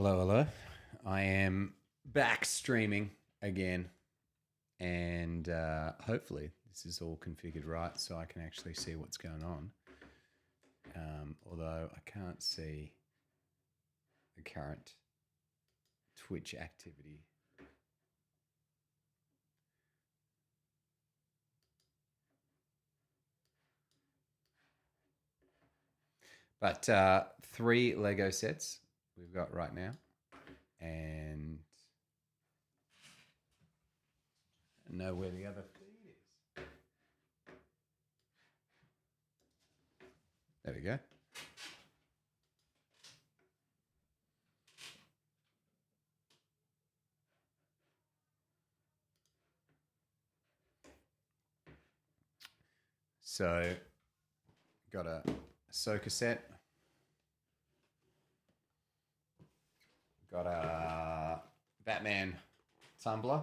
Hello, hello. I am back streaming again, and hopefully this is all configured right so I can actually see what's going on. Although I can't see the current Twitch activity. But 3 Lego sets we've got right now, and I know where the other feed is. There we go. So, got a Ahsoka set. Got a Batman tumbler.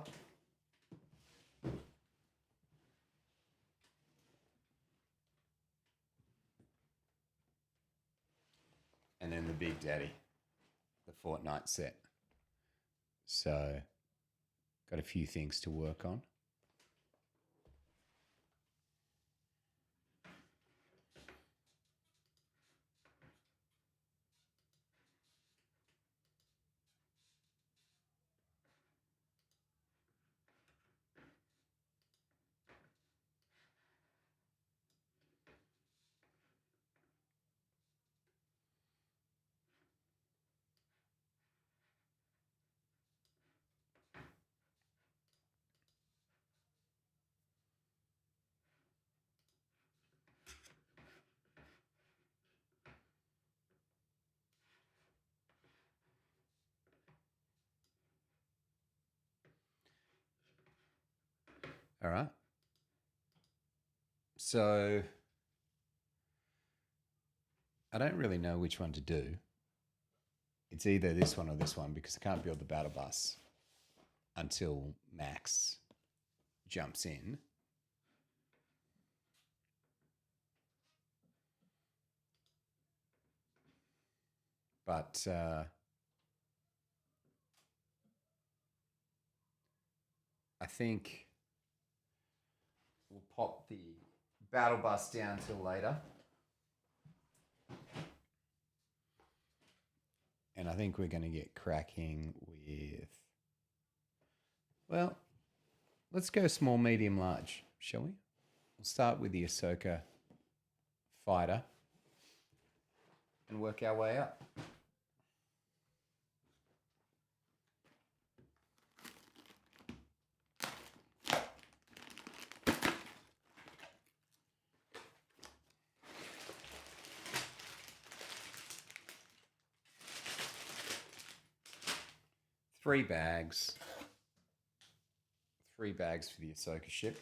And then the Big Daddy, the Fortnite set. So, got a few things to work on. All right. So, I don't really know which one to do. It's either this one or this one because I can't build the battle bus until Max jumps in. But I think we'll pop the battle bus down till later. And I think we're going to get cracking with, well, let's go small, medium, large, shall we? We'll start with the Ahsoka fighter and work our way up. Three bags for the Ahsoka ship.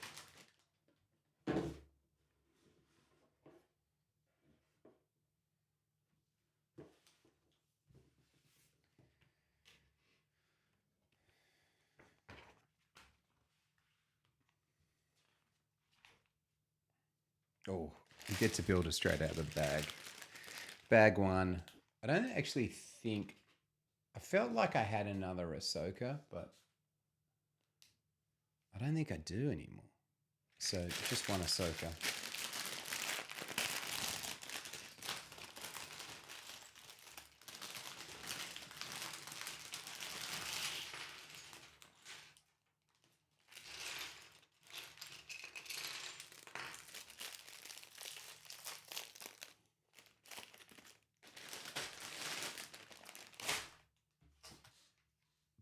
Oh, you get to build it straight out of the bag. Bag one. I don't actually think. I felt like I had another Ahsoka, but I don't think I do anymore. So just one Ahsoka.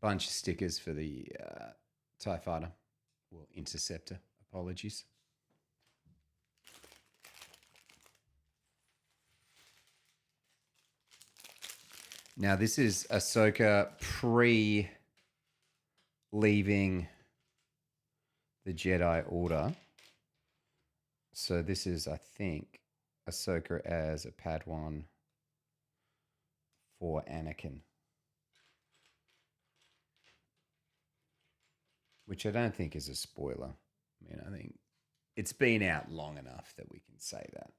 Bunch of stickers for the TIE Fighter. Well, Interceptor. Apologies. Now, this is Ahsoka pre-leaving the Jedi Order. So this is, I think, Ahsoka as a Padawan for Anakin. Which I don't think is a spoiler. I mean, I think it's been out long enough that we can say that.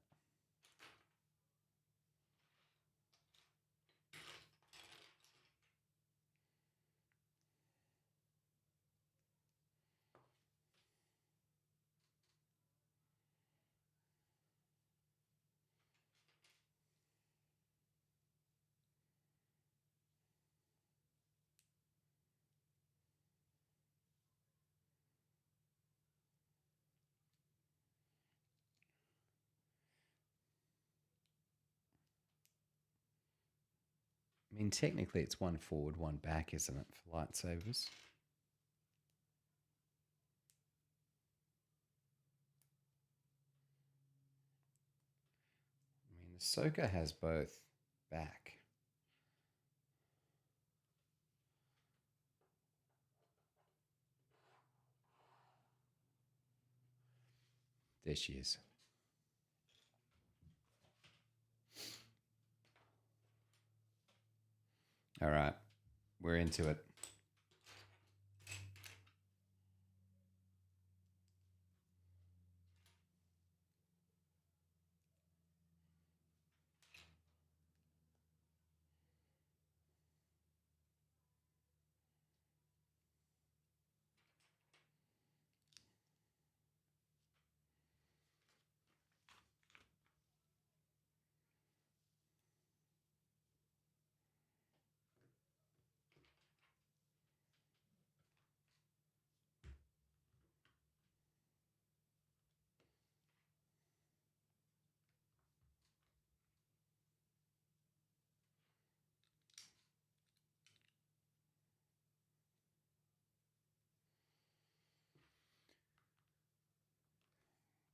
I mean, technically it's one forward, one back, isn't it, for lightsabers? I mean, Ahsoka has both back. There she is. All right, we're into it.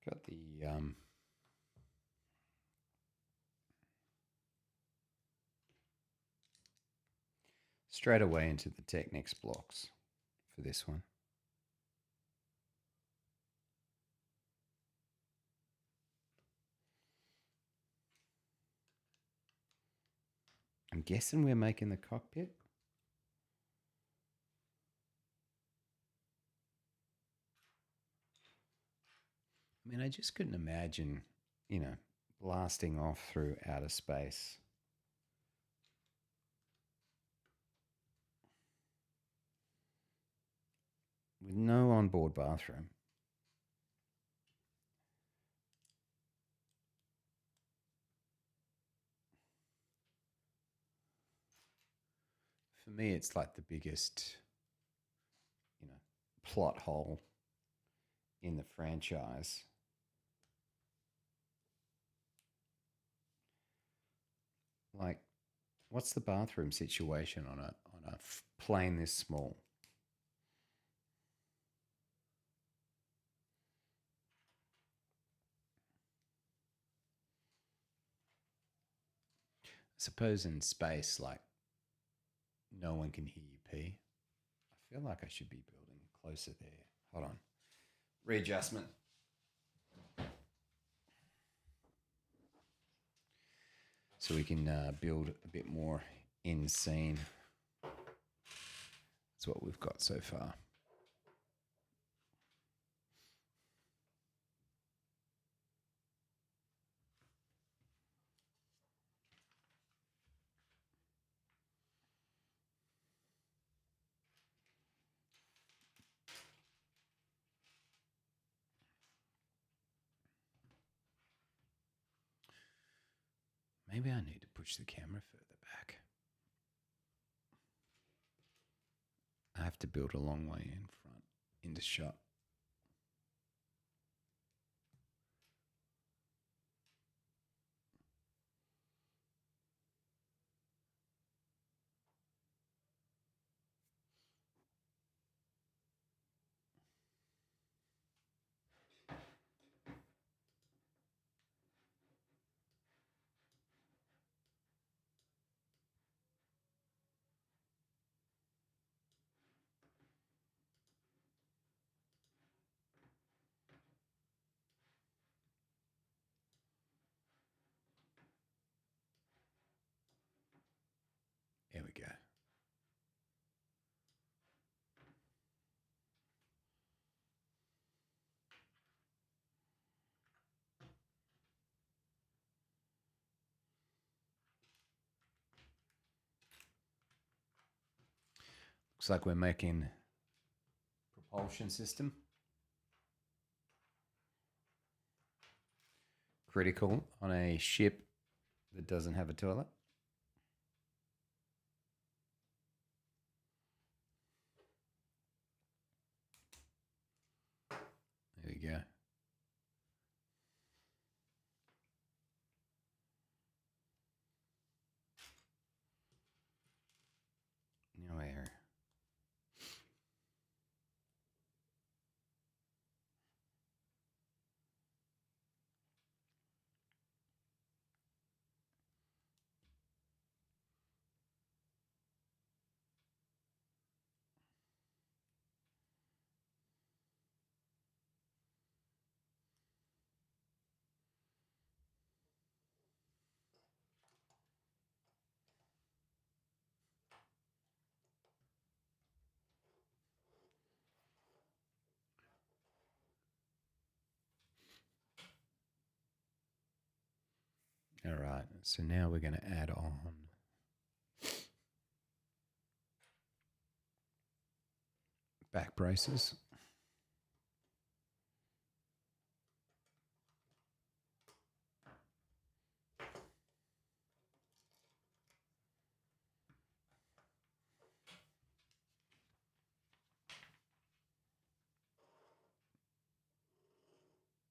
Got the straight away into the Technics blocks for this one. I'm guessing we're making the cockpit. I mean, I just couldn't imagine, blasting off through outer space. With no onboard bathroom. For me, it's like the biggest, plot hole in the franchise. Like, what's the bathroom situation on a plane this small? I suppose in space, like, no one can hear you pee. I feel like I should be building closer there. Hold on. Readjustment. So we can build a bit more in scene. That's what we've got so far. Maybe I need to push the camera further back. I have to build a long way in front into shot. There we go. Looks like we're making propulsion system. Critical on a ship that doesn't have a toilet. There we go. right, so now we're going to add on back braces.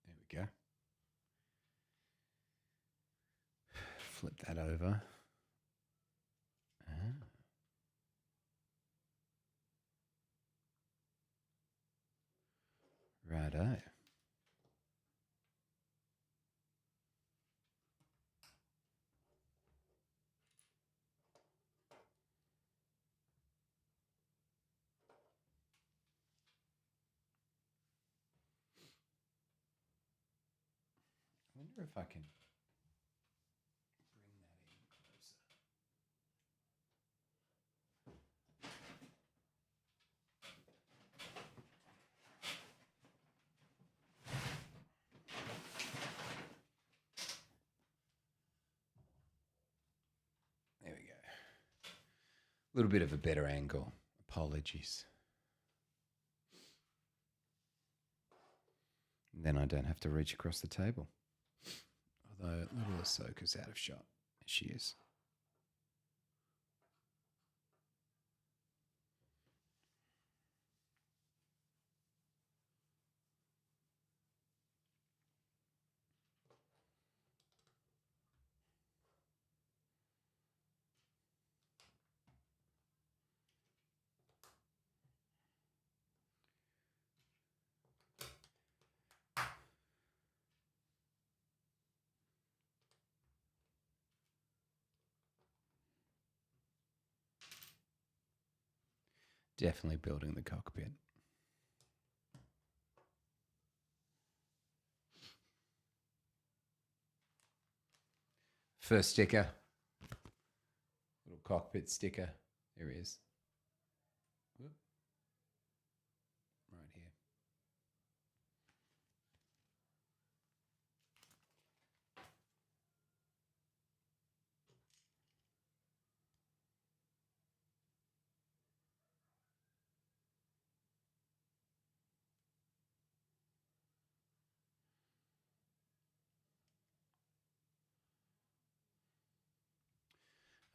There we go. Flip that over. Righto. I wonder if I can bring that in closer. There we go. A little bit of a better angle. Apologies. And then I don't have to reach across the table. Although little Ahsoka's out of shot. She is. Definitely building the cockpit. First sticker. Little cockpit sticker. There he is. Whoop. Right here.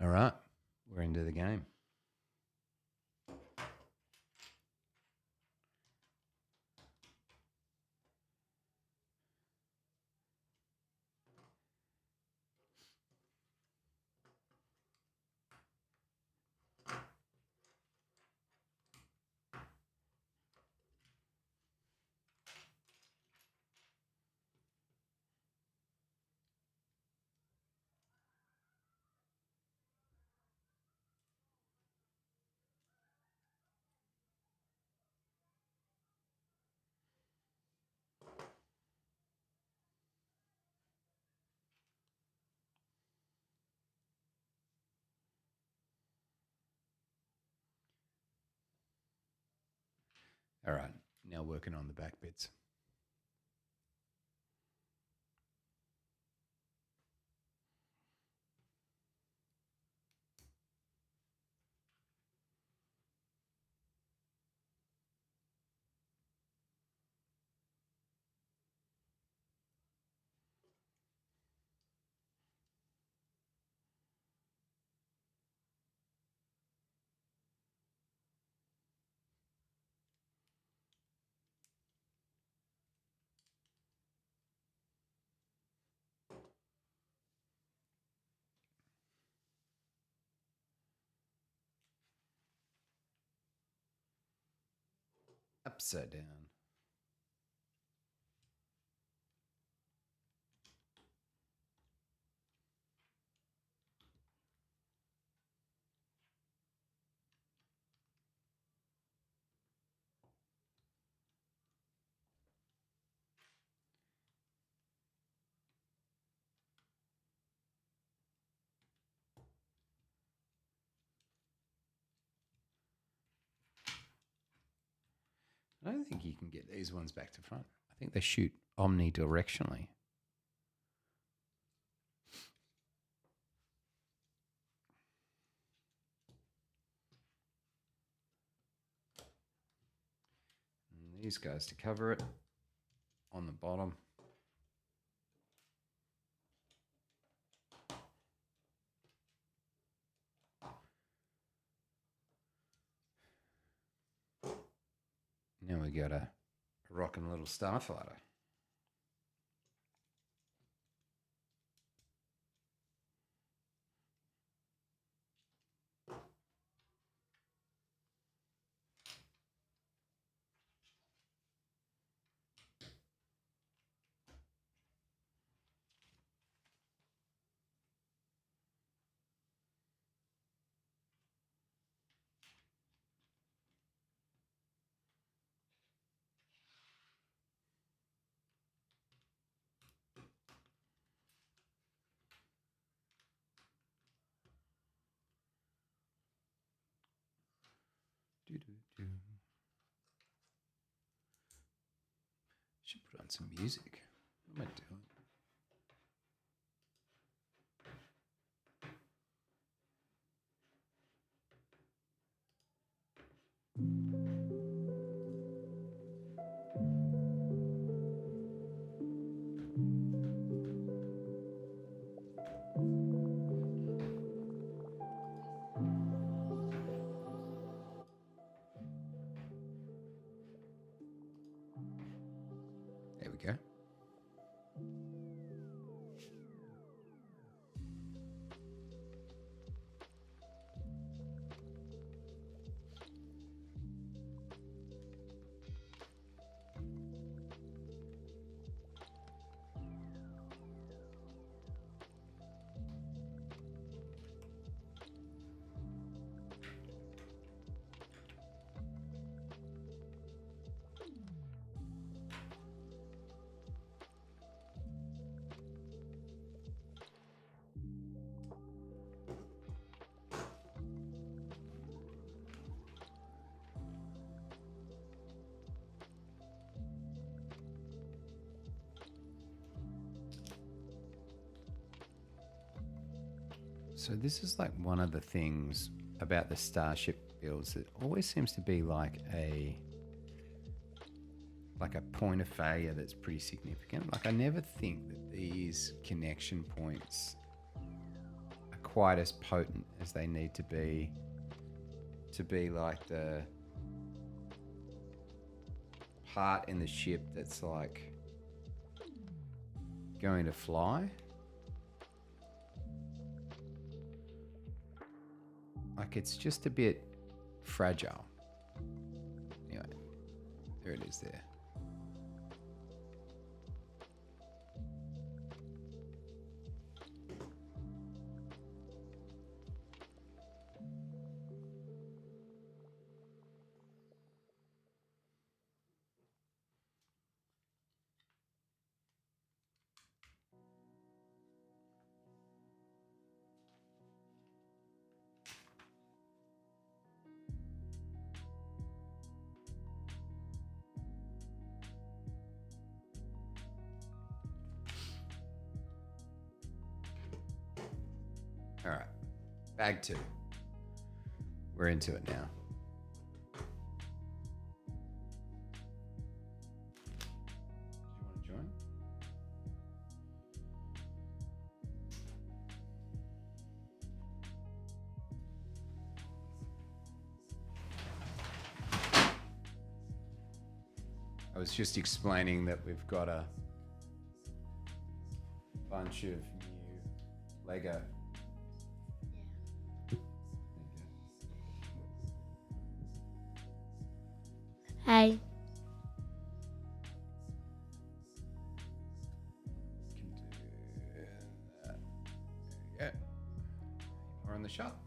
All right. We're into the game. All right. Now working on the back bits. Upside down. I don't think you can get these ones back to front. I think they shoot omnidirectionally. these guys to cover it on the bottom. Now we got a rocking little starfighter. Should put on some music. What am I doing? There we go. So this is like one of the things about the Starship builds that always seems to be like a point of failure that's pretty significant. Like I never think that these connection points are quite as potent as they need to be like the part in the ship that's like going to fly. Like it's just a bit fragile. Anyway, there it is there. All right, bag 2. We're into it now. Do you want to join? I was just explaining that we've got a bunch of new Lego. Hi. Can do that. There you go. We're in the shop.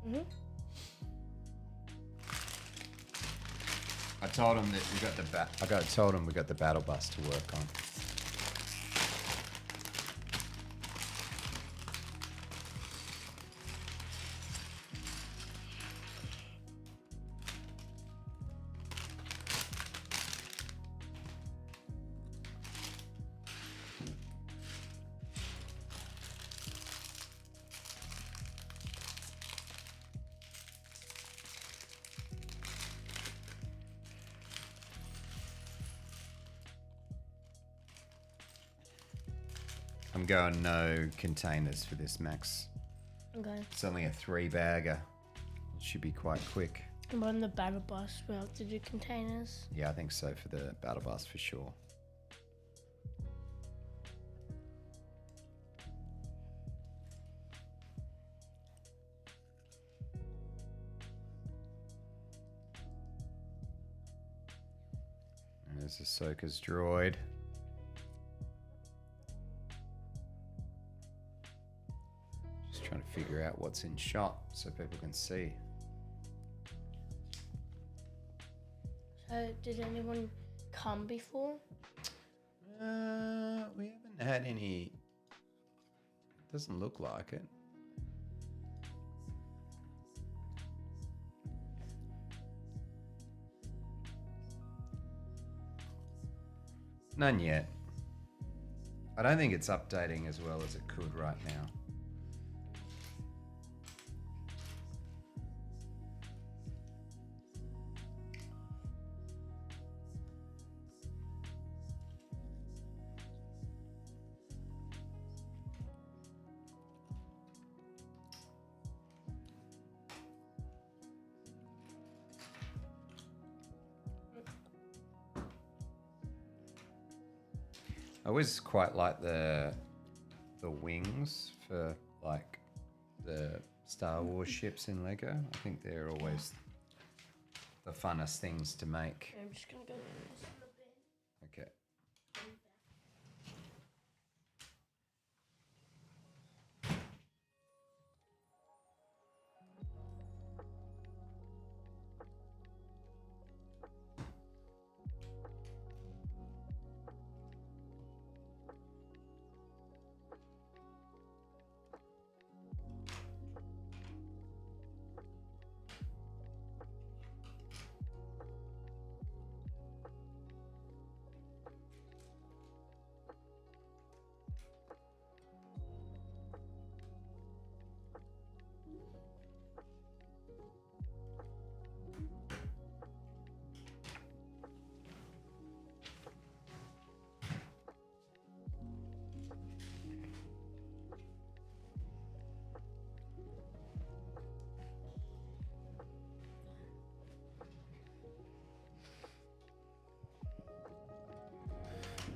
Mhm. I told him that we got the told him we got the battle bus to work on. I'm going no containers for this, Max. Okay. It's only a 3-bagger. It should be quite quick. But on the battle bus, we'll have to do containers. Yeah, I think so for the battle bus for sure. And there's Ahsoka's droid. Just trying to figure out what's in shot so people can see. So, did anyone come before? We haven't had any. Doesn't look like it. None yet. I don't think it's updating as well as it could right now. I always quite like the wings for like the Star Wars ships in Lego. I think they're always the funnest things to make. I'm just gonna go put this in the bin. Okay.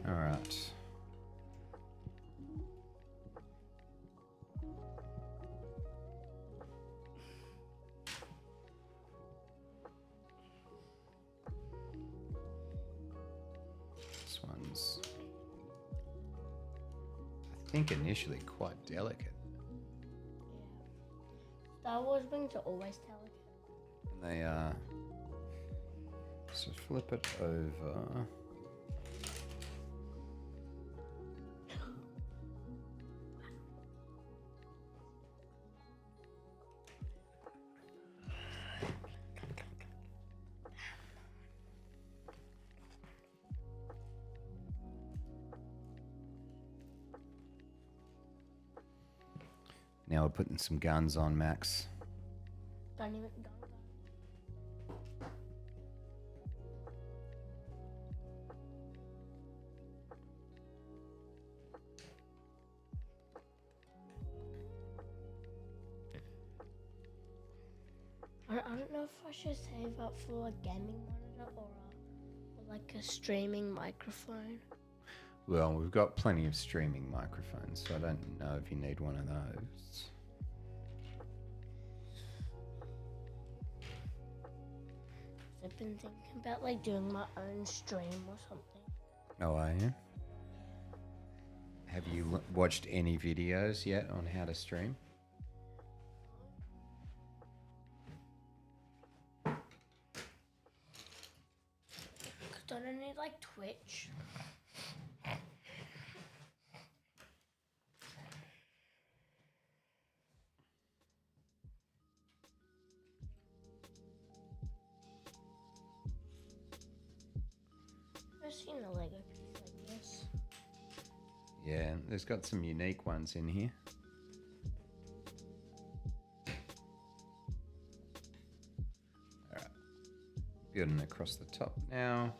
All right. This one's, I think, initially quite delicate. Yeah. Star Wars wings are always delicate. And they are. So flip it over. Now we're putting some guns on Max. Don't even. I don't know if I should save up for a gaming monitor or like a streaming microphone. Well, we've got plenty of streaming microphones, so I don't know if you need one of those. I've been thinking about like doing my own stream or something. Oh, are you? Have you watched any videos yet on how to stream? Don't I need like Twitch? I've seen a Lego piece like this. Yeah, there's got some unique ones in here. Alright, building across the top now.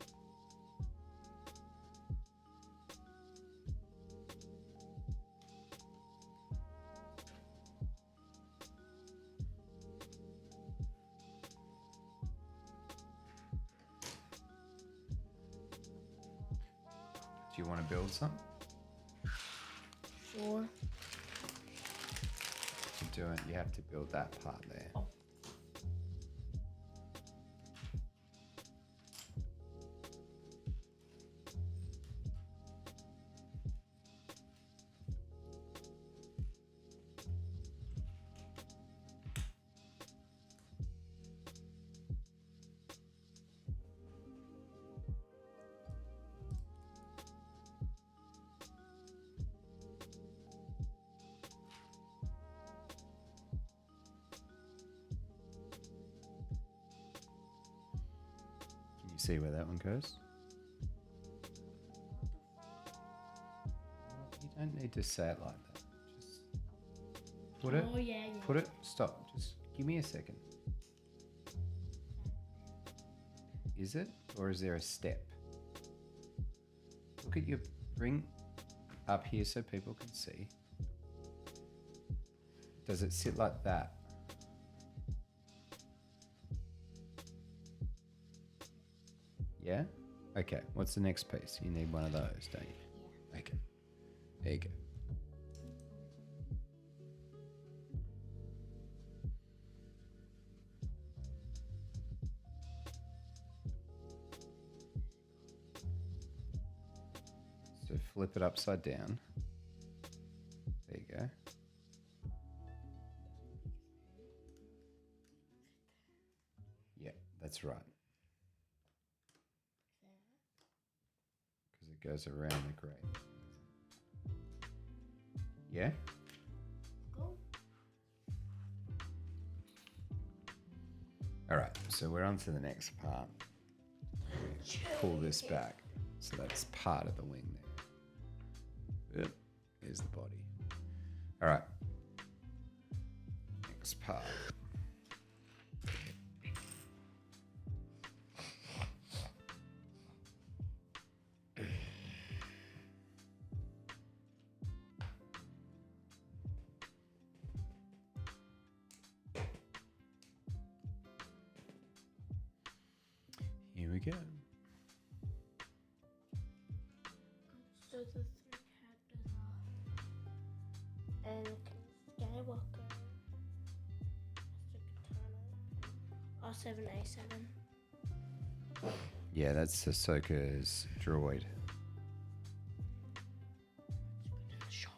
Do you want to build something? Sure. To do it, you have to build that part there. Oh. Can you see where that one goes? You don't need to say it like that. Just put it. Oh, yeah. Put it. Stop. Just give me a second. Is it? Or is there a step? Look at your... Bring up here so people can see. Does it sit like that? Yeah? Okay. What's the next piece? You need one of those, don't you? Yeah. Okay. There you go. So flip it upside down. There you go. Yeah, that's right. Because it goes around the grate. Yeah? Go. All right, so we're on to the next part. Pull this back. So that's part of the wing there. Yep, here's the body. All right. Next part. Here we go. So the three characters are Anakin Skywalker, Ahsoka Tano, R7A7. Yeah, that's Ahsoka's droid. In the shop.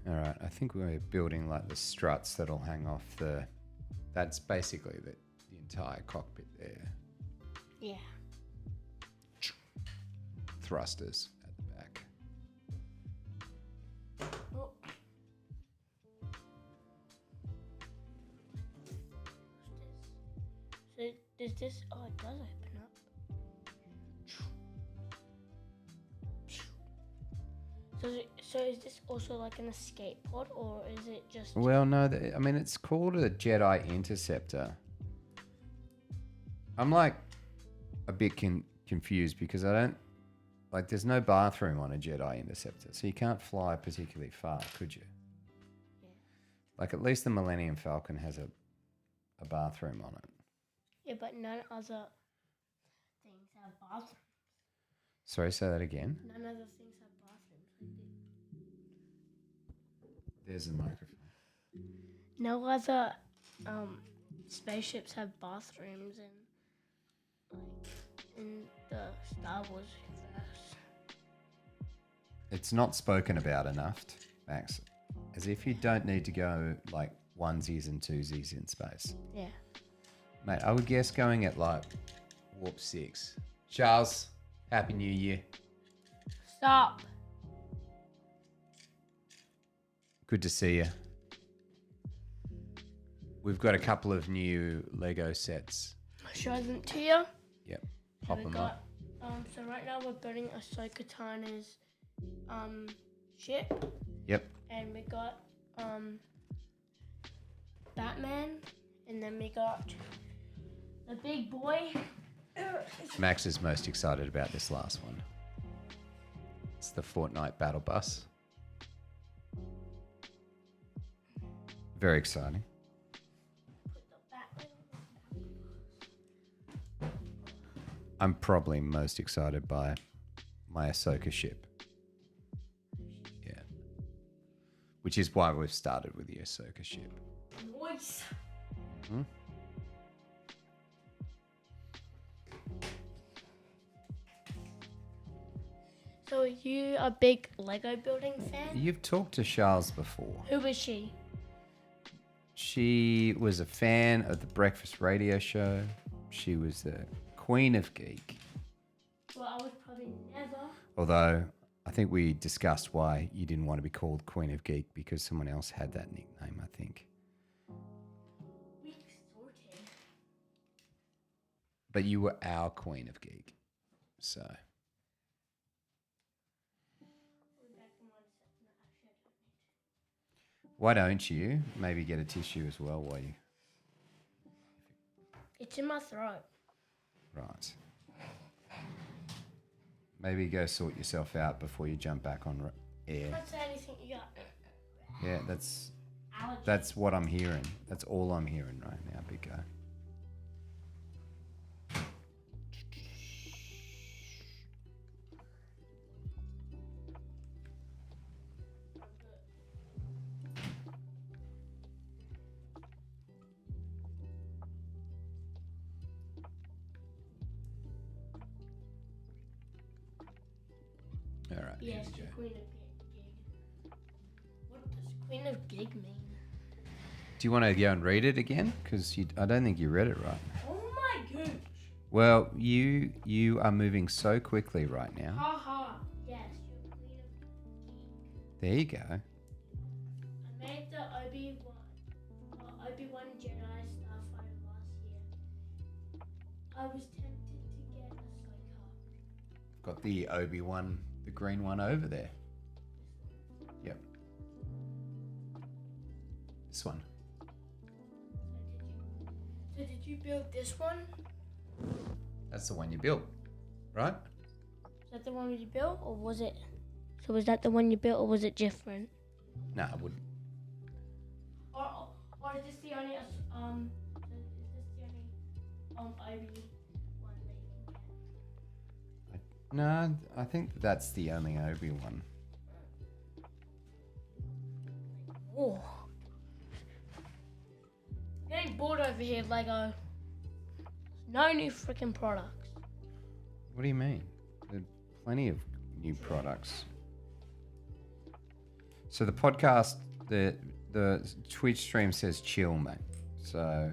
All right, I think we're building like the struts that'll hang off the... That's basically the entire cockpit there. Yeah. Thrusters at the back. Oh. So does this? Oh, it does open up. So is this also like an escape pod, or is it just? Well, no, I mean, it's called a Jedi Interceptor. I'm like a bit confused because I don't... Like, there's no bathroom on a Jedi Interceptor, so you can't fly particularly far, could you? Yeah. Like, at least the Millennium Falcon has a bathroom on it. Yeah, but none other things have bathrooms. Sorry, say that again. None other things have bathrooms. There's the microphone. No other spaceships have bathrooms in the Star Wars universe. It's not spoken about enough, Max. As if you don't need to go like onesies and twosies in space. Yeah. Mate, I would guess going at like warp 6. Charles, Happy New Year. Stop. Good to see you. We've got a couple of new Lego sets. Show them to you. Yep, pop them up. So right now we're building Ahsoka Tano's ship. Yep. And we got Batman, and then we got the big boy. Max is most excited about this last one. It's the Fortnite battle bus. Very exciting. I'm probably most excited by my Ahsoka ship. Yeah. Which is why we've started with the Ahsoka ship. Nice. Hmm? So are you a big Lego building fan? You've talked to Charles before. Who is she? She was a fan of the breakfast radio show. She was the queen of geek. Well, I was probably never. Although I think we discussed why you didn't want to be called Queen of Geek because someone else had that nickname, I think. We sorted. But you were our Queen of Geek. So. Why don't you maybe get a tissue as well while you... It's in my throat. Right. Maybe go sort yourself out before you jump back on air. Can't say anything you got. Yeah, that's what I'm hearing. That's all I'm hearing right now, big guy. All right. Yes, here we go. Queen of Gig. What does Queen of Gig mean? Do you want to go and read it again? Because I don't think you read it right. Oh my gosh. Well, you are moving so quickly right now. Ha ha. Yes, you're Queen of Gig. There you go. I made the Obi-Wan Jedi Starfighter last year. I was tempted to get Ahsoka. Got the Obi-Wan, the green one over there. Yep. This one. So did you build this one? That's the one you built, right? Is that the one you built, or was it? So was that the one you built, or was it different? No, I wouldn't. Or is this the only Obi one that you can get? No, I think that's the only Obi-Wan. Oh. Getting bored over here, Lego. No new freaking products. What do you mean? There are plenty of new products. So the podcast, the Twitch stream says chill, mate. So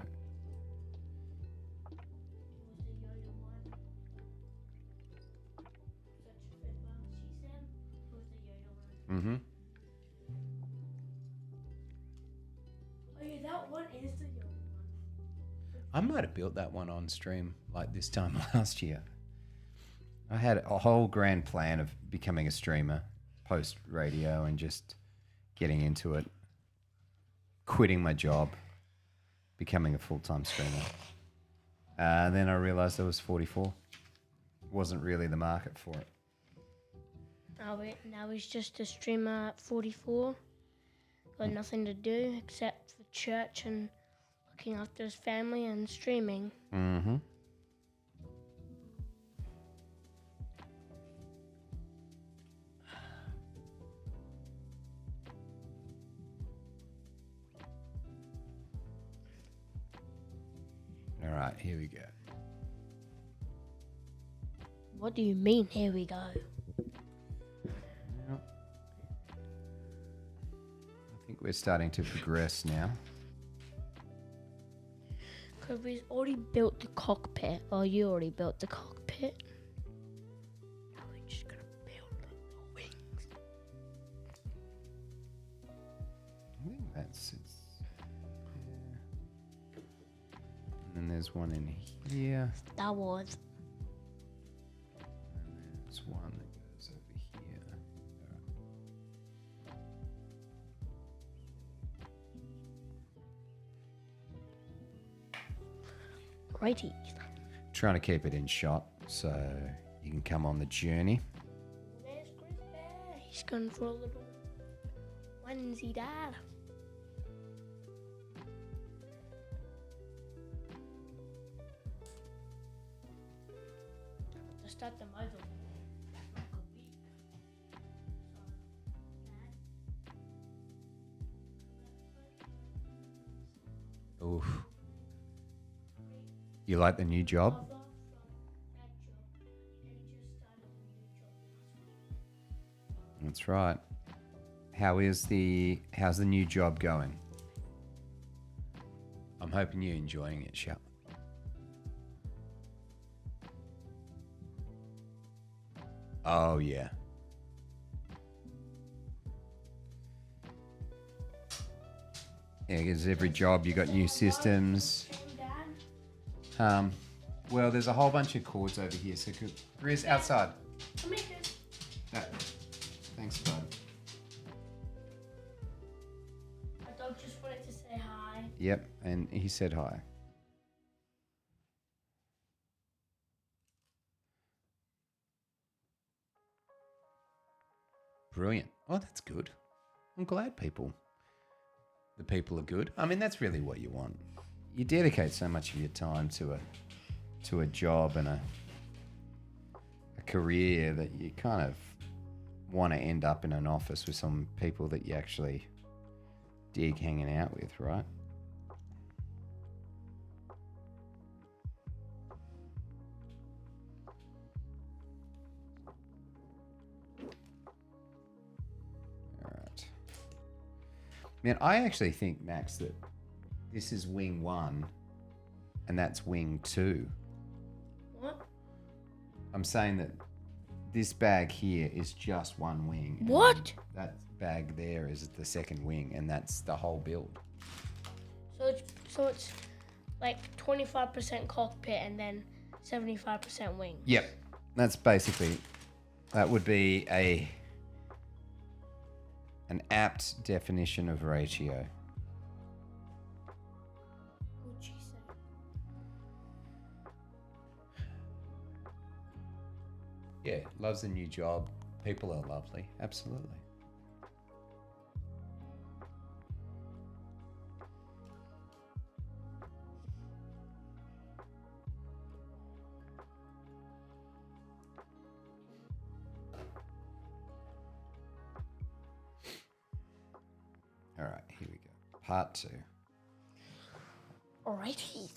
mm-hmm. Oh yeah, that one is the Yoda one. I might have built that one on stream like this time last year. I had a whole grand plan of becoming a streamer post radio and just getting into it, quitting my job, becoming a full-time streamer. Then I realized I was 44. Wasn't really the market for it. Now he's just a streamer at 44. Got nothing to do except for church and looking after his family and streaming. Mm-hmm. All right, here we go. What do you mean, here we go? Yep. I think we're starting to progress now. Because we've already built the cockpit. Oh, you already built the cockpit. Now we're just going to build the wings. I think that's it. And then there's one in here. Star Wars. And there's one that goes over here. Righty. Trying to keep it in shot so you can come on the journey. There's Chris Bear. She's going for a little onesie, Dad. To start them over. Oof. You like the new job? That's right. How's the new job going? I'm hoping you're enjoying it, Shell. Oh yeah. Yeah, because every job you got new systems. Well, there's a whole bunch of cords over here. So, Grizz, outside. No. Thanks, bud. My dog just wanted to say hi. Yep, and he said hi. Brilliant. Oh, that's good. I'm glad the people are good. I mean, that's really what you want. You dedicate so much of your time to a job and a career that you kind of want to end up in an office with some people that you actually dig hanging out with, right? All right. Man, I actually think, Max, that this is wing 1 and that's wing 2. What? I'm saying that this bag here is just one wing. What? That bag there is the second wing, and that's the whole build. So it's like 25% cockpit and then 75% wing. Yep. That's basically, that would be an apt definition of ratio. What'd she say? Yeah, loves the new job. People are lovely. Absolutely. All right, here we go. Part 2. Alrighty.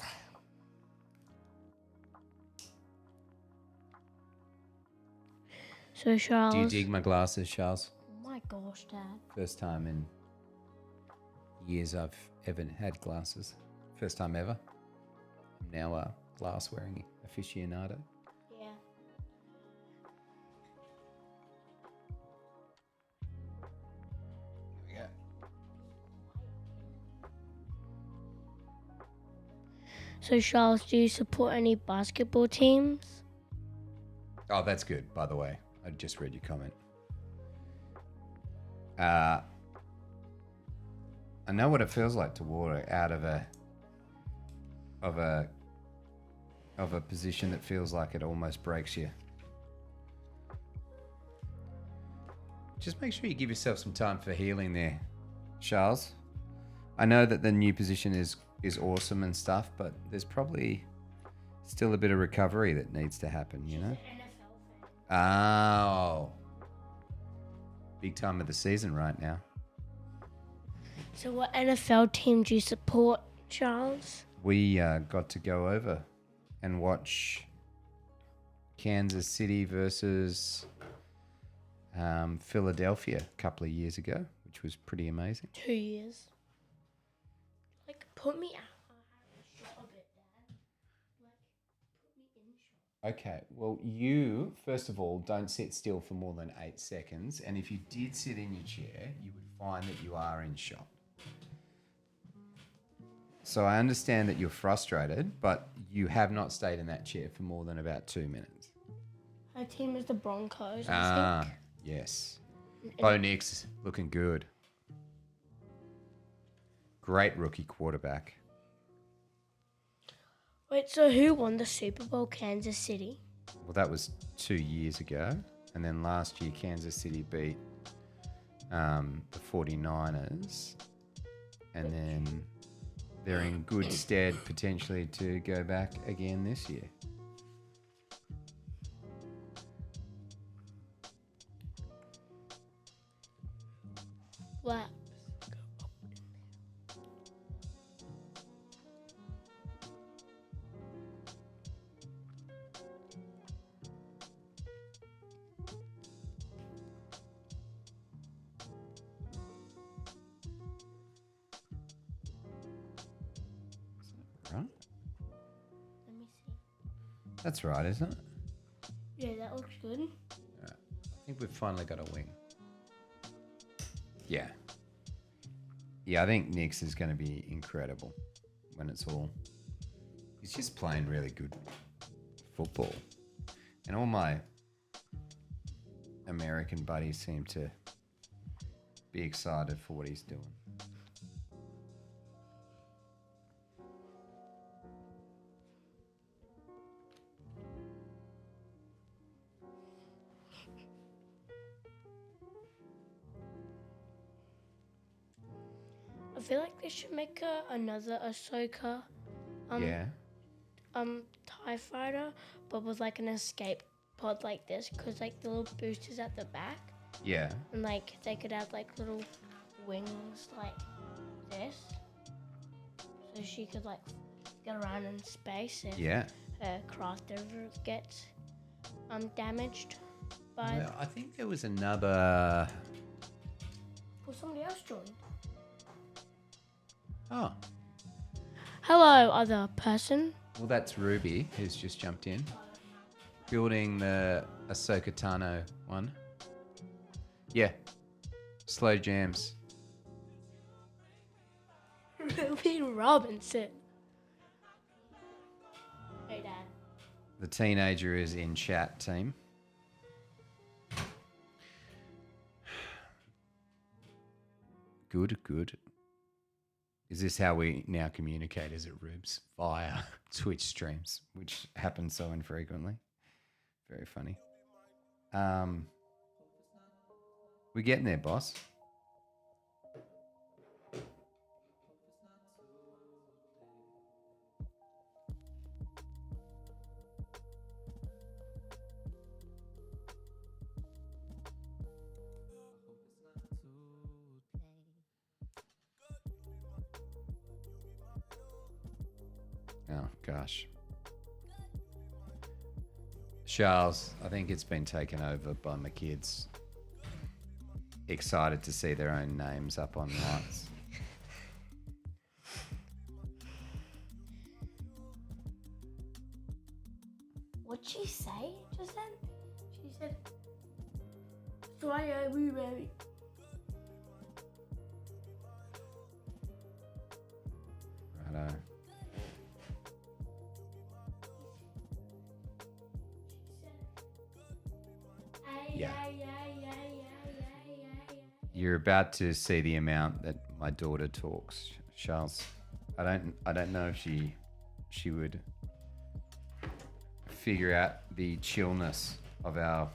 So Charles. Do you dig my glasses, Charles? Oh my gosh, Dad. First time in years I've ever had glasses. First time ever. I'm now a glass wearing aficionado. Yeah. Here we go. So Charles, do you support any basketball teams? Oh, that's good, by the way. I just read your comment. I know what it feels like to water out of a position that feels like it almost breaks you. Just make sure you give yourself some time for healing there, Charles. I know that the new position is awesome and stuff, but there's probably still a bit of recovery that needs to happen, you know? Oh. Big time of the season right now. So what NFL team do you support, Charles? We got to go over and watch Kansas City versus Philadelphia a couple of years ago, which was pretty amazing. 2 years. Like, put me out of it, Dad. Like, put me in shot. Okay, well, you, first of all, don't sit still for more than 8 seconds. And if you did sit in your chair, you would find that you are in shot. So I understand that you're frustrated, but you have not stayed in that chair for more than about 2 minutes. Our team is the Broncos, I think. Yes. Bo Nix looking good. Great rookie quarterback. Wait, so who won the Super Bowl? Kansas City? Well, that was 2 years ago. And then last year, Kansas City beat the 49ers, and then they're in good stead potentially to go back again this year. Wow. Right? Let me see. That's right, isn't it? Yeah, that looks good. I think we've finally got a wing. Yeah. Yeah, I think Nix is going to be incredible when it's all... He's just playing really good football. And all my American buddies seem to be excited for what he's doing. I feel like they should make another Ahsoka Yeah. TIE fighter, but with like an escape pod like this, because like the little boosters at the back, Yeah. and like they could have like little wings like this, so she could like get around in space if Yeah. her craft ever gets damaged by. Well, I think there was another... Or somebody else joined. Oh. Hello, other person. Well, that's Ruby, who's just jumped in. Building the Ahsoka Tano one. Yeah. Slow jams. Ruby Robinson. Hey, Dad. The teenager is in chat, team. Good, good. Is this how we now communicate, is it, Rubes? Via Twitch streams, which happens so infrequently. Very funny. We're getting there, boss. Oh, gosh. Charles, I think it's been taken over by my kids. Excited to see their own names up on lights. What'd she say just then? She said, "Sorry, we baby." Righto. Yeah. You're about to see the amount that my daughter talks, Charles. I don't know if she would figure out the chillness of our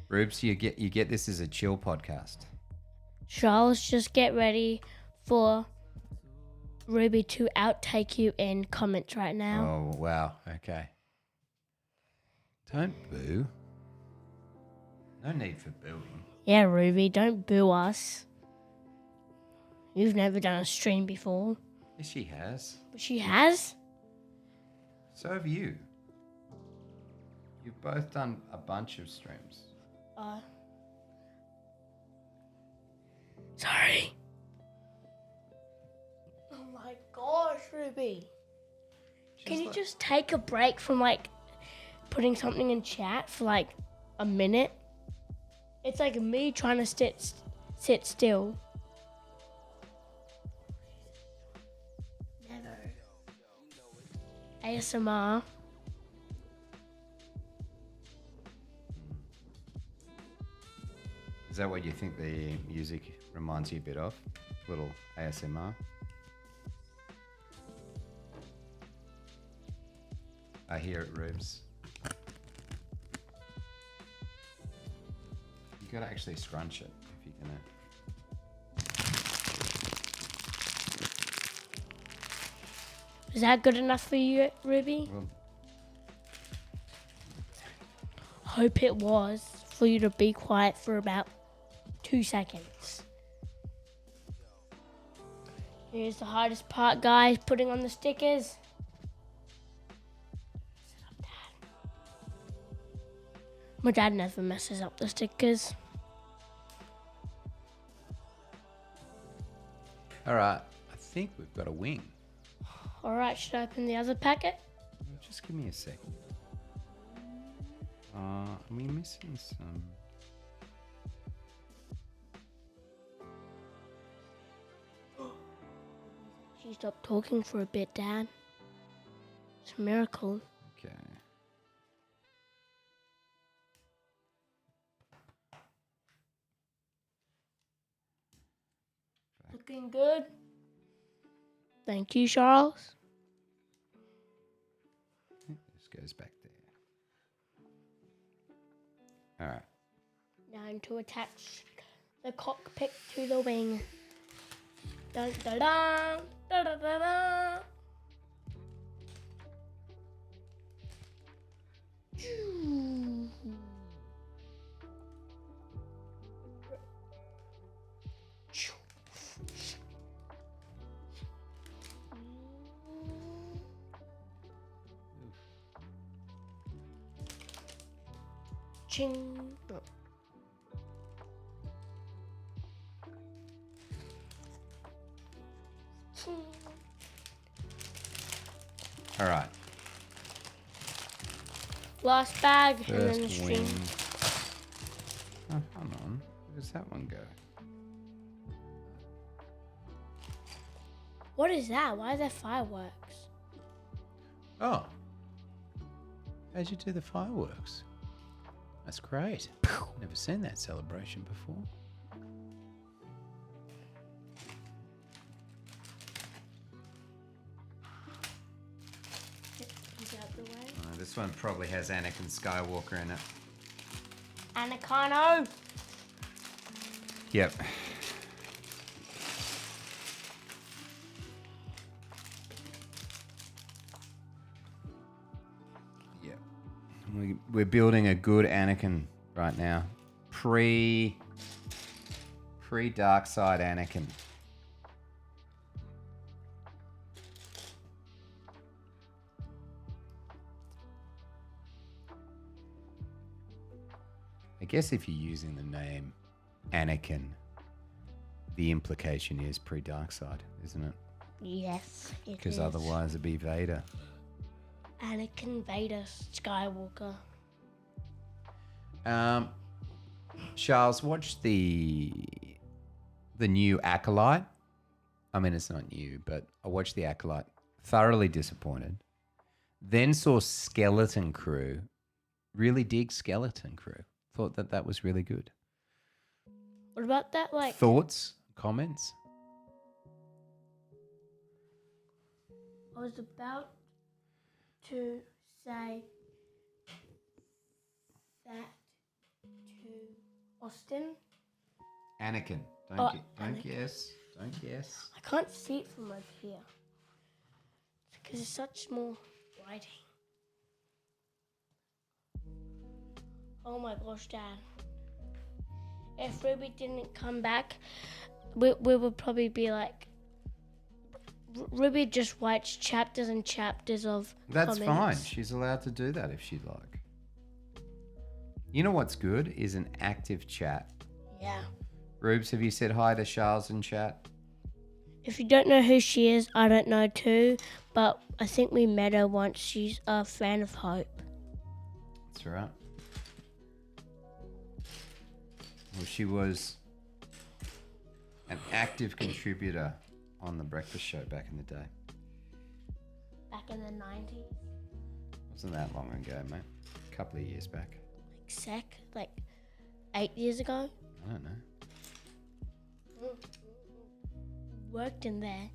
Rubes, you get this as a chill podcast. Charles, just get ready for Ruby to outtake you in comments right now. Oh wow, okay. Don't boo. No need for booing. Yeah, Ruby, don't boo us. You've never done a stream before. Yes, she has. But she has? So have you. You've both done a bunch of streams. Sorry. Oh my gosh, Ruby. Can you just take a break from like putting something in chat for like a minute? It's like me trying to sit still. Never. ASMR. Is that what you think the music reminds you a bit of? Little ASMR? I hear it, Rubes. You gotta actually scrunch it if you're gonna. Is that good enough for you, Ruby? Well, Hope it was for you to be quiet for about 2 seconds. Here's the hardest part, guys, putting on the stickers. Sit up, Dad. My dad never messes up the stickers. all right. I think we've got a wing. Alright, should I open the other packet? Just give me a second. Are we missing some? She stopped talking for a bit, Dad. It's a miracle. Okay. Looking good. Thank you, Charles. This goes back there. All right. Now to attach the cockpit to the wing. Dun dun dun dun dun dun dun. Choo. Choo. Ching. Oh. Ching. All right. Last bag and then the First string. wing. Oh, hold on. Where does that one go? What is that? Why are there fireworks? Oh. How'd you do the fireworks? That's great. Never seen that celebration before. Is that the way? This one probably has Anakin Skywalker in it. Anacano. Yep. Yep. We're building a good Anakin right now. Pre dark side Anakin. I guess if you're using the name Anakin, the implication is pre-dark side, isn't it? Yes, it Because is. otherwise it'd be Vader. Anakin Vader Skywalker. Charles, watch the new Acolyte. I mean, it's not new, but I watched the Acolyte. Thoroughly disappointed. Then saw Skeleton Crew. Really dig Skeleton Crew. Thought that was really good. What about that, like... Thoughts? Comments? I was about to say that to Austin. Anakin. Oh, Don't Anakin. guess. Don't guess. I can't see it from over here. Because it's such small writing. Oh my gosh, Dad. If Ruby didn't come back, we would probably be like... Ruby just writes chapters and chapters of That's comments. fine. She's allowed to do that if she'd like. You know what's good is an active chat. Yeah. Rubes, have you said hi to Charles in chat? If you don't know who she is, I don't know too. But I think we met her once. She's a fan of Hope. That's all right. Well, she was an active contributor on the breakfast show back in the day. Back in the 90s. Wasn't that long ago, mate. A couple of years back. Like 8 years ago. I don't know. Worked in there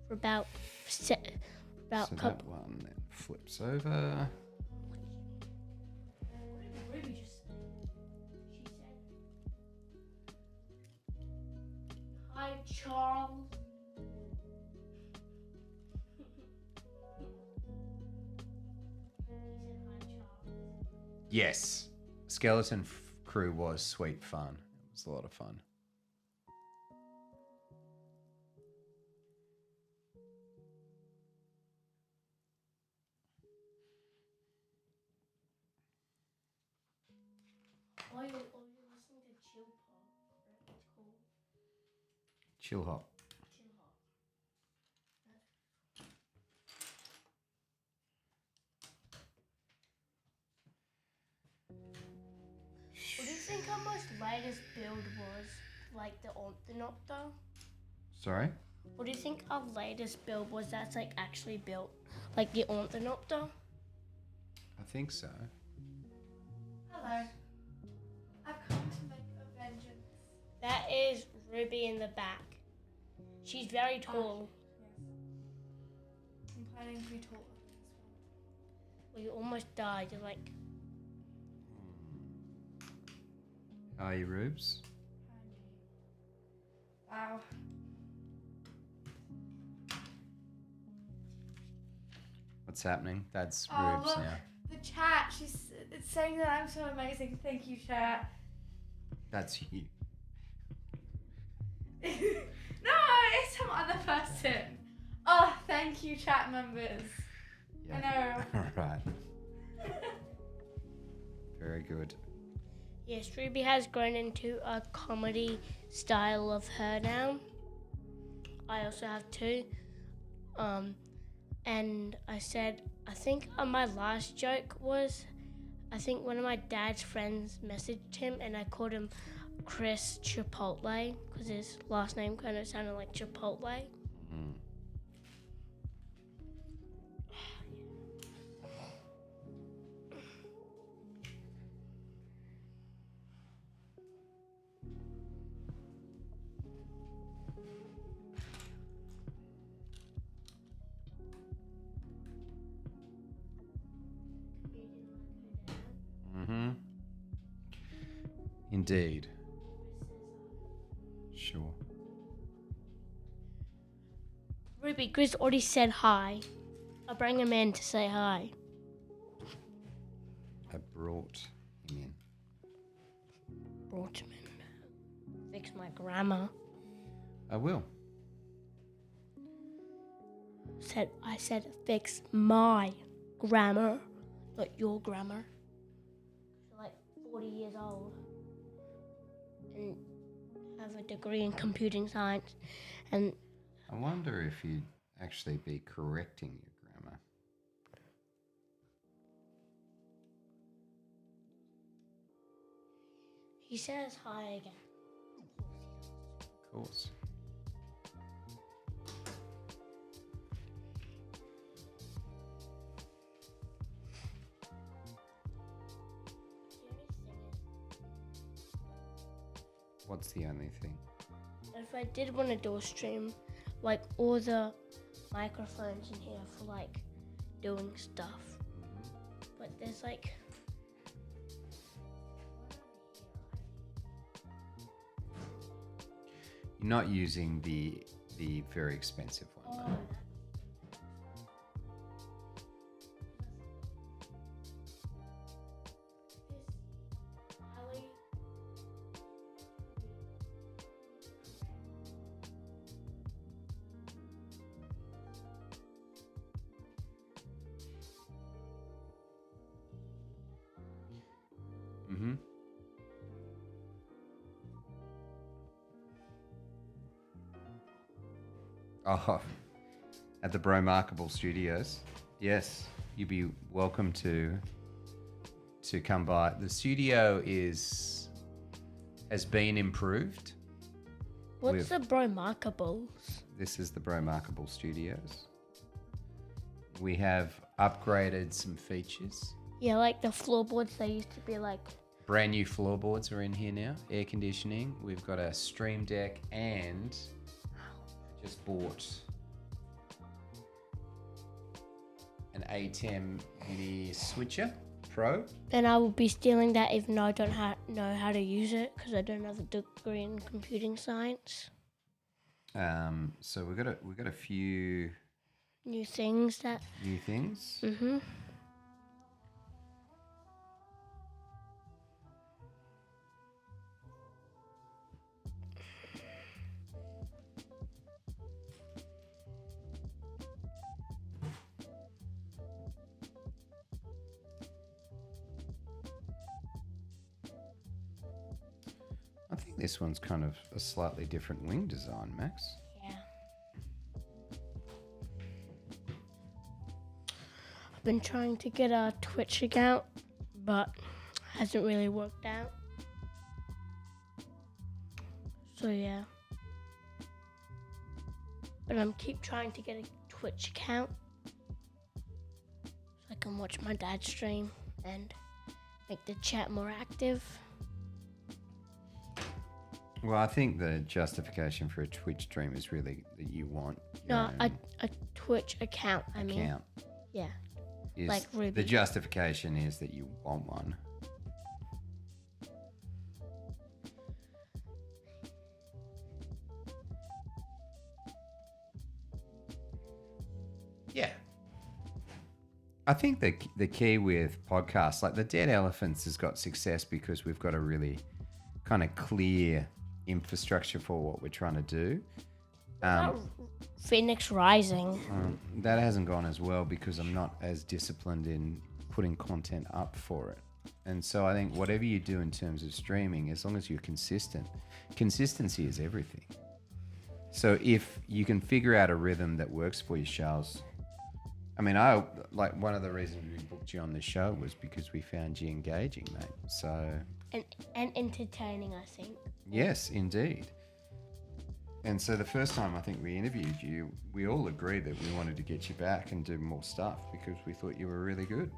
for about So that one then flips over. Hi, Charles. Yes. Skeleton Crew was sweet fun. It was a lot of fun. Oh, you're listening to Chill Pop. It's called Chill hop. Chill Hop. What do you think our most latest build was? Like the Orthodontor? Sorry? What do you think our latest build was that's like actually built? Like the Orthodontor? I think so. Hello. I've come to make a vengeance. That is Ruby in the back. She's very tall. Yes. I'm planning to be taller than this one. Well, you almost died. You're like, How are you, Rubes? Wow. What's happening? That's Oh, Rubes look. now. The chat, it's saying that I'm so amazing. Thank you, chat. That's you. No, it's some other person. Oh, thank you, chat members. I know. All right. Very good. yes, Ruby has grown into a comedy style of her now. I also have two. And I think my last joke was, I think one of my dad's friends messaged him and I called him Chris Chipotle because his last name kind of sounded like Chipotle. Mm. Mm-hmm. Indeed. Sure. Ruby, Chris already said hi. I'll bring him in to say hi. I brought him in. Brought him in. Fix my grammar. I will. I said fix my grammar, not your grammar. You're like 40 years old and have a degree in computing science, and I wonder if you'd actually be correcting your grammar. he says hi again. Of course. What's the only thing? If I did want to do a stream, like all the microphones in here for like doing stuff, but there's like. You're not using the very expensive one, though. Mm-hmm. Oh, at the Bromarkable Studios. Yes, you'd be welcome to come by. The studio has been improved. What's the Bromarkables? This is the Bromarkable Studios. We have upgraded some features. Yeah, like the floorboards, they used to be like. Brand new floorboards are in here now. Air conditioning. We've got a stream deck and just bought an A10 mini switcher Pro. And I will be stealing that even though I don't know how to use it because I don't have a degree in computing science. So we've got a few New things that. new things. Mhm. I think this one's kind of a slightly different wing design, Max. Yeah. I've been trying to get a Twitch account, but hasn't really worked out. So yeah. But I'm keep trying to get a Twitch account so I can watch my dad stream and make the chat more active. Well, I think the justification for a Twitch stream is really that you want your No, own a Twitch account, I mean. account. Yeah. Is like Ruby. the justification is that you want one. Yeah. I think the key with podcasts, like the Dead Elephants has got success because we've got a really kind of clear infrastructure for what we're trying to do. Phoenix Rising. That hasn't gone as well because I'm not as disciplined in putting content up for it. And so I think whatever you do in terms of streaming, as long as you're consistent, consistency is everything. So if you can figure out a rhythm that works for you, Charles. I mean, one of the reasons we booked you on this show was because we found you engaging, mate. So And entertaining, I think. yes, indeed. And so the first time I think we interviewed you, we all agreed that we wanted to get you back and do more stuff because we thought you were really good.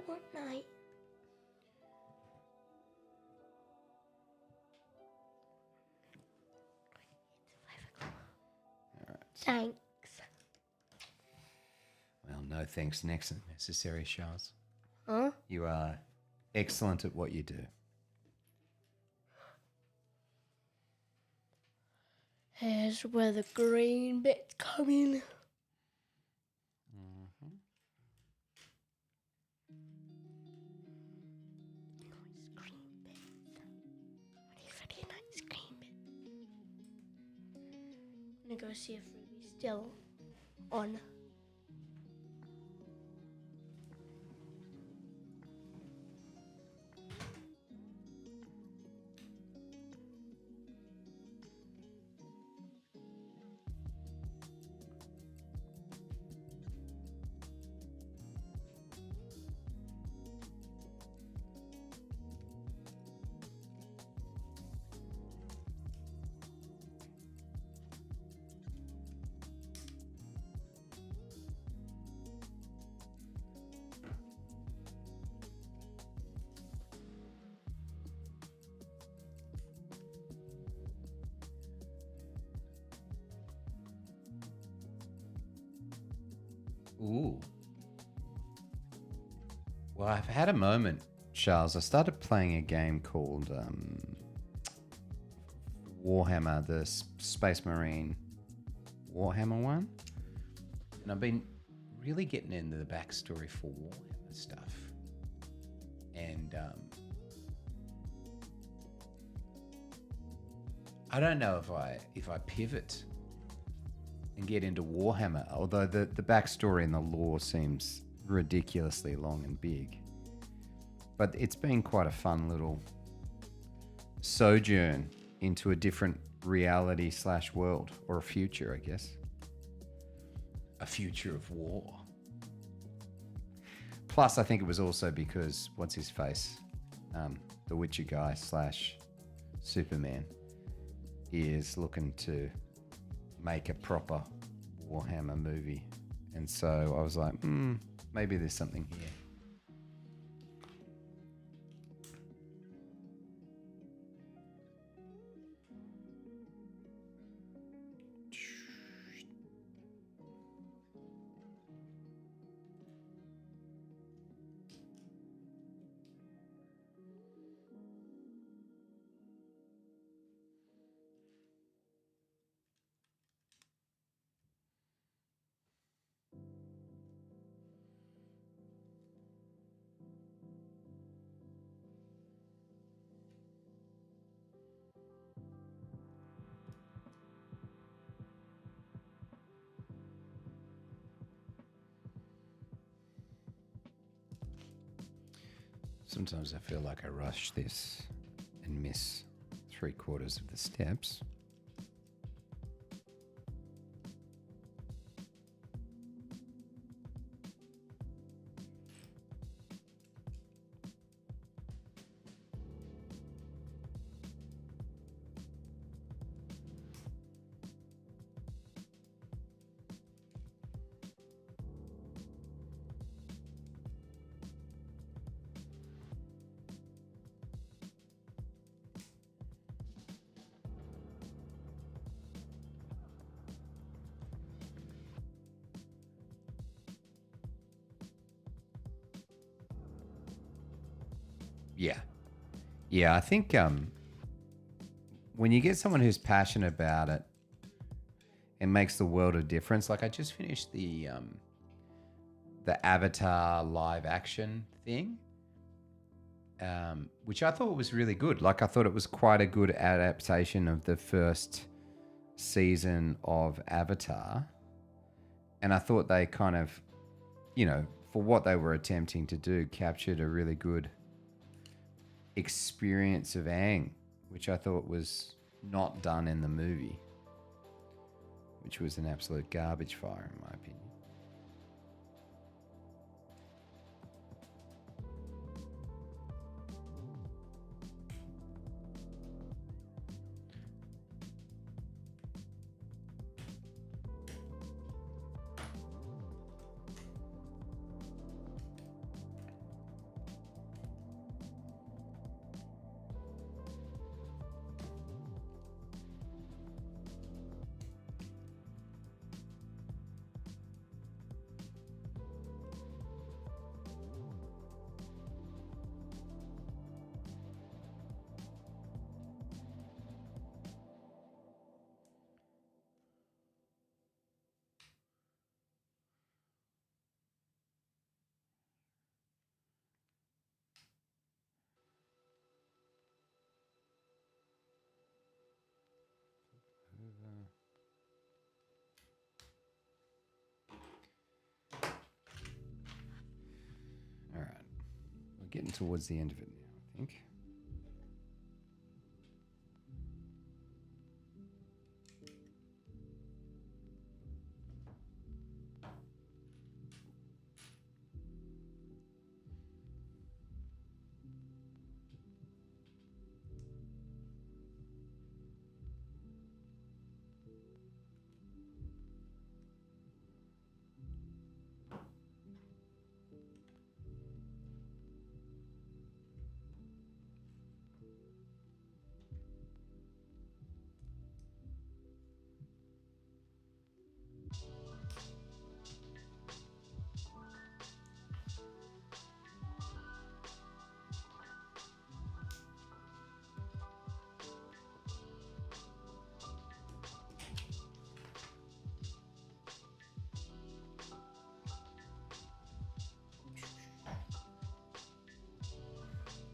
What night? Thanks. Well, no thanks necessary, Charles. Huh? You are excellent at what you do. Here's where the green bits come in. Nice green bits. Really nice green bits. I'm gonna go see if Ruby's still on. Ooh. Well, I've had a moment, Charles. I started playing a game called Warhammer, the Space Marine Warhammer one. And I've been really getting into the backstory for Warhammer stuff. And I don't know if I pivot and get into Warhammer, although the backstory and the lore seems ridiculously long and big. But it's been quite a fun little sojourn into a different reality / world, or a future, I guess. A future of war. Plus, I think it was also because, what's his face? The Witcher guy / Superman is looking to make a proper Warhammer movie. And so I was like, maybe there's something here. Sometimes I feel like I rush this and miss 3/4 of the steps. Yeah. Yeah, I think when you get someone who's passionate about it, it makes the world of difference. Like I just finished the Avatar live action thing, which I thought was really good. Like I thought it was quite a good adaptation of the first season of Avatar. And I thought they kind of, for what they were attempting to do, captured a really good experience of Aang, which I thought was not done in the movie, which was an absolute garbage fire in my opinion. All right, we're getting towards the end of it now, I think.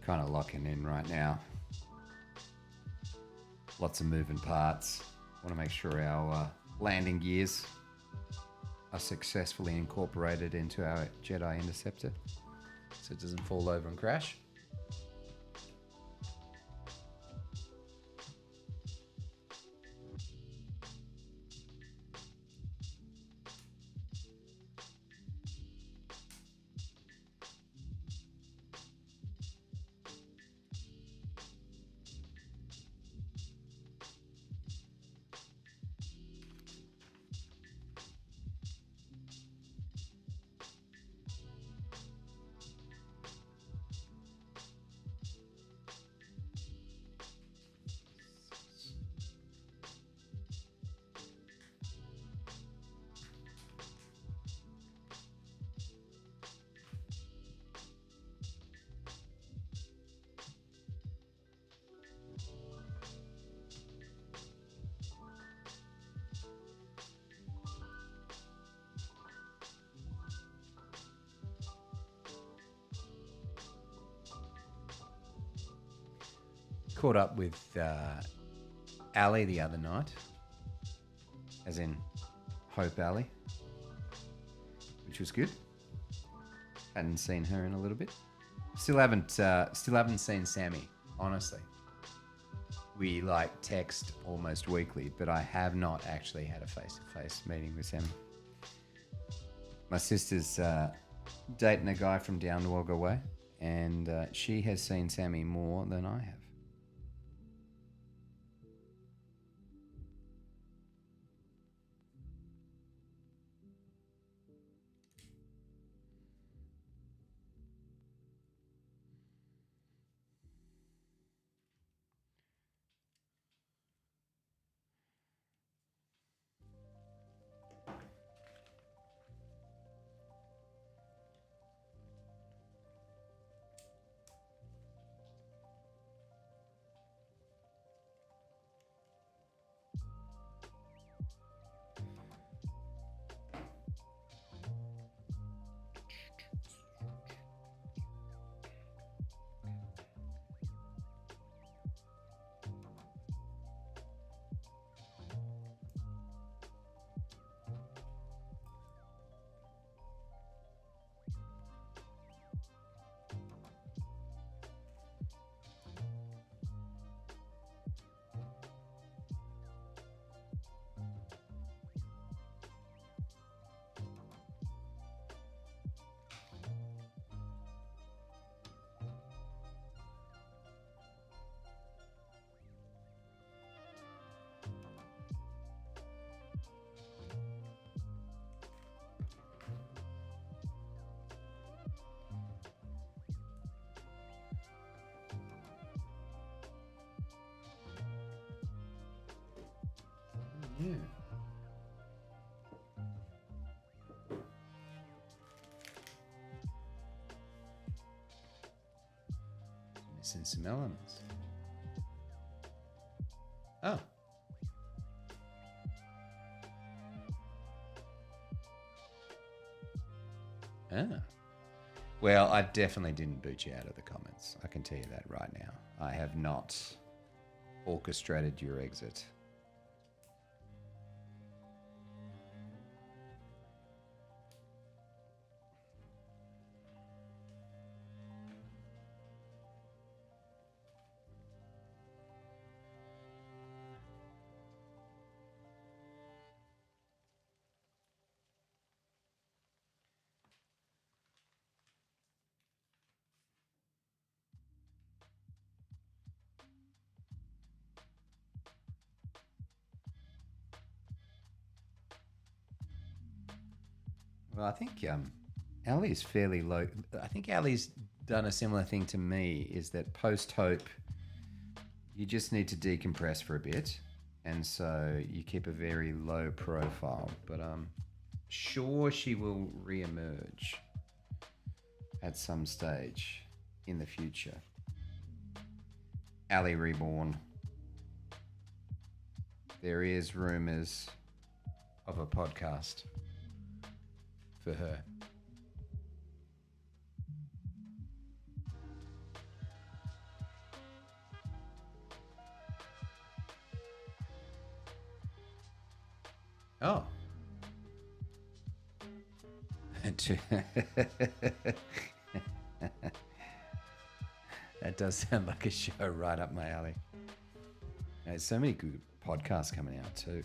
Kind of locking in right now. Lots of moving parts. Want to make sure our landing gears are successfully incorporated into our Jedi Interceptor so it doesn't fall over and crash. Caught up with Ali the other night, as in Hope Ali, which was good. Hadn't seen her in a little bit. Still haven't seen Sammy, honestly. We like text almost weekly, but I have not actually had a face-to-face meeting with Sammy. My sister's dating a guy from down the Wagga way, and she has seen Sammy more than I have. Yeah. Missing some elements. Oh. Ah. Well, I definitely didn't boot you out of the comments. I can tell you that right now. I have not orchestrated your exit. Well, I think Ali's fairly low. I think Ali's done a similar thing to me, is that post-hope, you just need to decompress for a bit. And so you keep a very low profile. But I'm sure she will re-emerge at some stage in the future. Ali Reborn. There is rumours of a podcast for her. Oh. That does sound like a show right up my alley. There's so many good podcasts coming out too.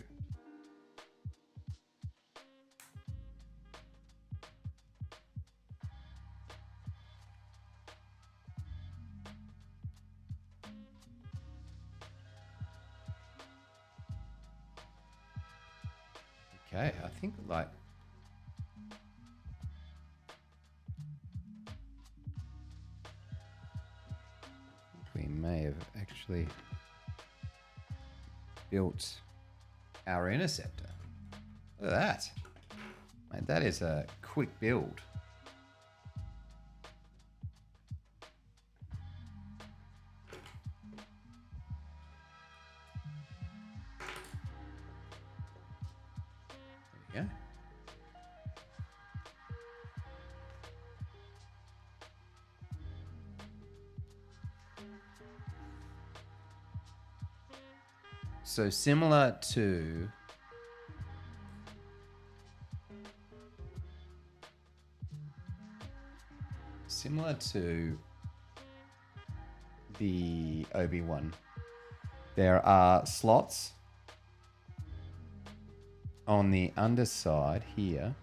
Okay, I think like we may have actually built our Interceptor. Look at that. Mate, that is a quick build. There we go. So similar to the Obi-Wan, there are slots on the underside here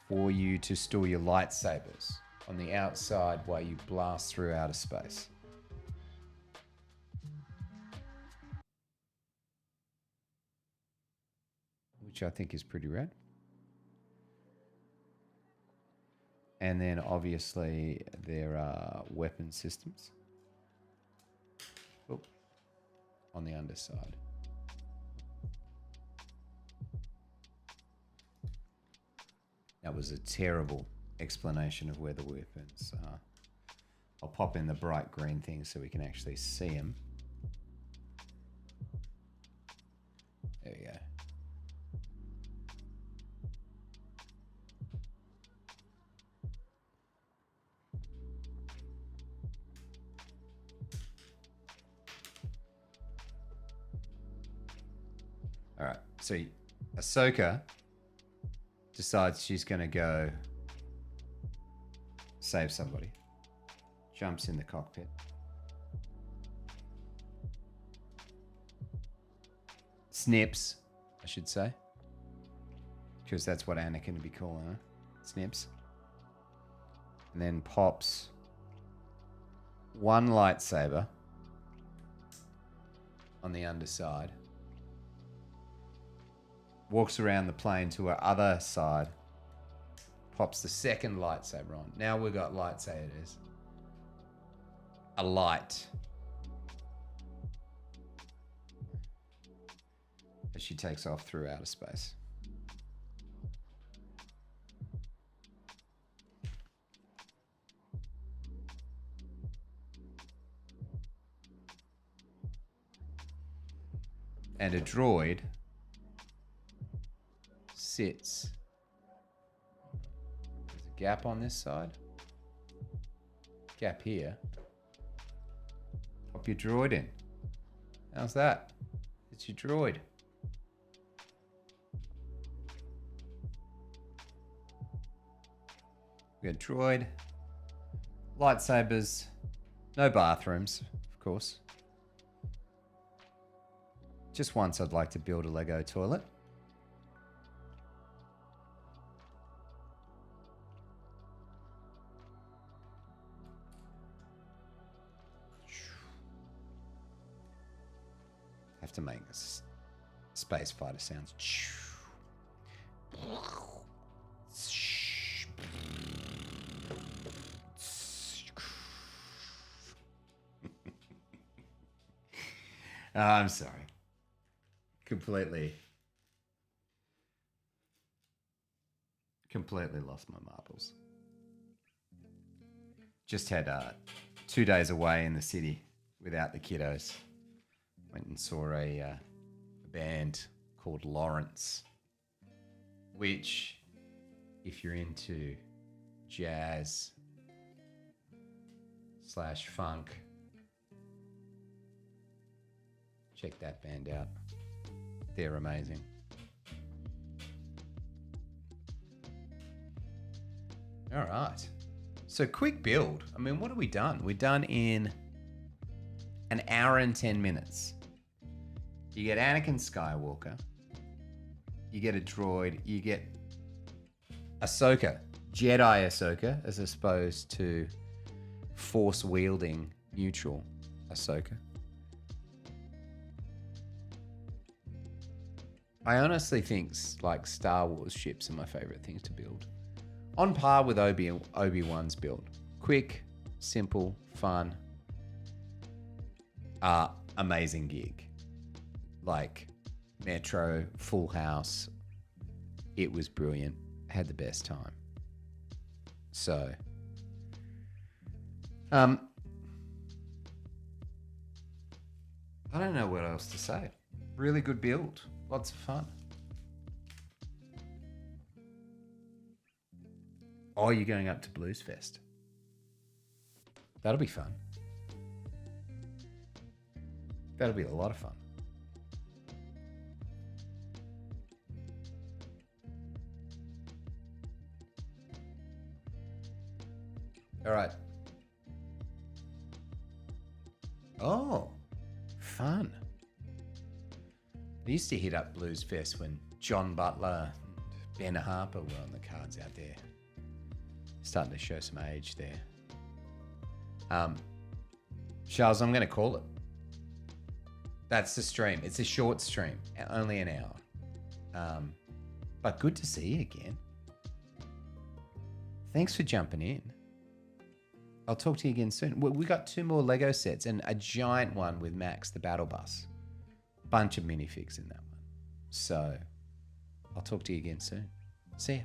for you to store your lightsabers on the outside while you blast through outer space. Which I think is pretty rad. And then obviously there are weapon systems on the underside. That was a terrible explanation of where the weapons are. I'll pop in the bright green thing so we can actually see them. There we go. All right, so Ahsoka decides she's going to go save somebody. Jumps in the cockpit. Snips, I should say. Because that's what Anakin would be calling her. Snips. And then pops one lightsaber on the underside. Walks around the plane to her other side. Pops the second lightsaber on. Now we've got lightsabers. A light. As she takes off through outer space. And a droid sits. There's a gap on this side. Gap here. Pop your droid in. How's that? It's your droid. We got droid. Lightsabers. No bathrooms, of course. Just once I'd like to build a Lego toilet. Have to make space fighter sounds. I'm sorry. Completely lost my marbles. Just had 2 days away in the city without the kiddos. Went and saw a band called Lawrence, which, if you're into jazz / funk, check that band out. They're amazing. All right. So quick build. I mean, what have we done? We're done in an hour and 10 minutes. You get Anakin Skywalker. You get a droid. You get Ahsoka. Jedi Ahsoka, as opposed to force-wielding neutral Ahsoka. I honestly think like Star Wars ships are my favorite things to build. On par with Obi-Wan's build. Quick, simple, fun. Amazing gig. Like Metro, Full House. It was brilliant. Had the best time. So, I don't know what else to say. Really good build. Lots of fun. Oh, you're going up to Blues Fest. That'll be fun. That'll be a lot of fun. All right. Oh, fun. I used to hit up Blues Fest when John Butler and Ben Harper were on the cards out there. Starting to show some age there. Charles, I'm going to call it. That's the stream. It's a short stream, only an hour. But good to see you again. Thanks for jumping in. I'll talk to you again soon. We got 2 more Lego sets and a giant one with Max, the battle bus. Bunch of minifigs in that one. So I'll talk to you again soon. See ya.